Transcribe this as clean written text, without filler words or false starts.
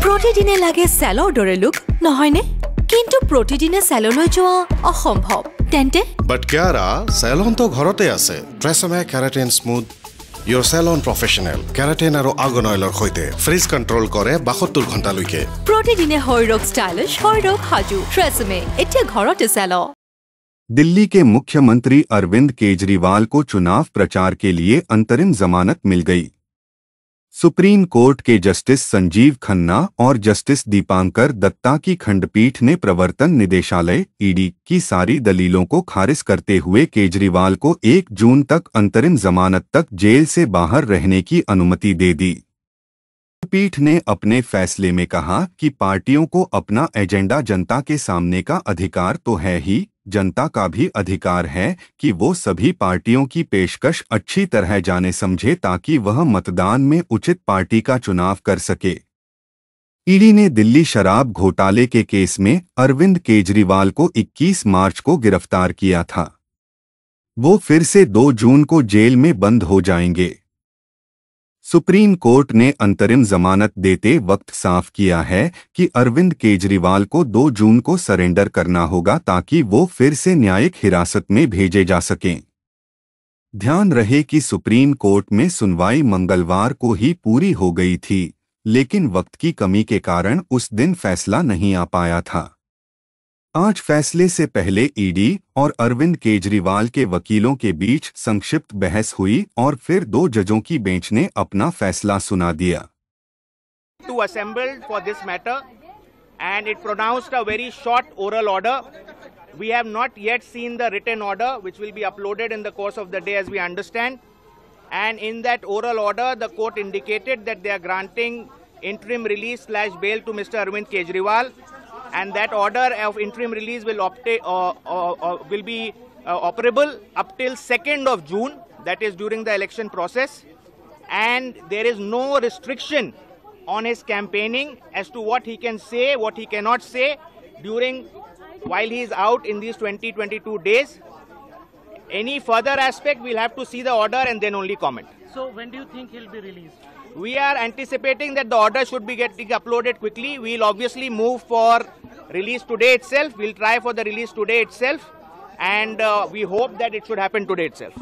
প্ৰতিদিনে লাগে সেলৰ দৰে লুক নহয়নে কিন্তু প্ৰতিদিনে সেললৈ যোৱা অসম্ভৱ তেন্তে বাট কিয়াৰা সেলন তো ঘৰতে আছে Tresemme keratin smooth Your salon professional keratin আৰু আৰ্গন অইলৰ সৈতে ফ্ৰিজ কন্ট্ৰোল কৰে 72 ঘণ্টালৈকে প্ৰতিদিনে হৈৰক ষ্টাইলিশ হৈৰক হাজু ট্ৰেছমে এতিয়া ঘৰতে সেল दिल्ली के मुख्यमंत्री अरविंद केजरीवाल को चुनाव प्रचार के लिए अंतरिम जमानत मिल गई। सुप्रीम कोर्ट के जस्टिस संजीव खन्ना और जस्टिस दीपांकर दत्ता की खंडपीठ ने प्रवर्तन निदेशालय (ईडी) की सारी दलीलों को खारिज करते हुए केजरीवाल को 1 जून तक अंतरिम जमानत तक जेल से बाहर रहने की अनुमति दे दी। पीठ ने अपने फैसले में कहा कि पार्टियों को अपना एजेंडा जनता के सामने का अधिकार तो है ही, जनता का भी अधिकार है कि वो सभी पार्टियों की पेशकश अच्छी तरह जाने समझे ताकि वह मतदान में उचित पार्टी का चुनाव कर सके। ईडी ने दिल्ली शराब घोटाले के केस में अरविंद केजरीवाल को 21 मार्च को गिरफ्तार किया था। वो फिर से 2 जून को जेल में बंद हो जाएंगे। सुप्रीम कोर्ट ने अंतरिम जमानत देते वक्त साफ किया है कि अरविंद केजरीवाल को 2 जून को सरेंडर करना होगा ताकि वो फिर से न्यायिक हिरासत में भेजे जा सकें। ध्यान रहे कि सुप्रीम कोर्ट में सुनवाई मंगलवार को ही पूरी हो गई थी, लेकिन वक्त की कमी के कारण उस दिन फैसला नहीं आ पाया था। आज फैसले से पहले ईडी और अरविंद केजरीवाल के वकीलों के बीच संक्षिप्त बहस हुई और फिर 2 जजों की बेंच ने अपना फैसला सुना दिया। To assembled for this matter and it pronounced a very short oral order. We have not yet seen the written order which will be uploaded in the course of the day as we understand. And in that oral order the court indicated that they are granting interim release / bail to Mr. Arvind Kejriwal. And that order of interim release will be operable up till 2nd of June, that is during the election process. And there is no restriction on his campaigning as to what he can say, what he cannot say while he is out in these 20-22 days. Any further aspect, we'll have to see the order and then only comment. So when do you think he'll be released? We are anticipating that the order should be getting uploaded quickly. We'll obviously move for release today itself. We'll try for the release today itself. And we hope that it should happen today itself.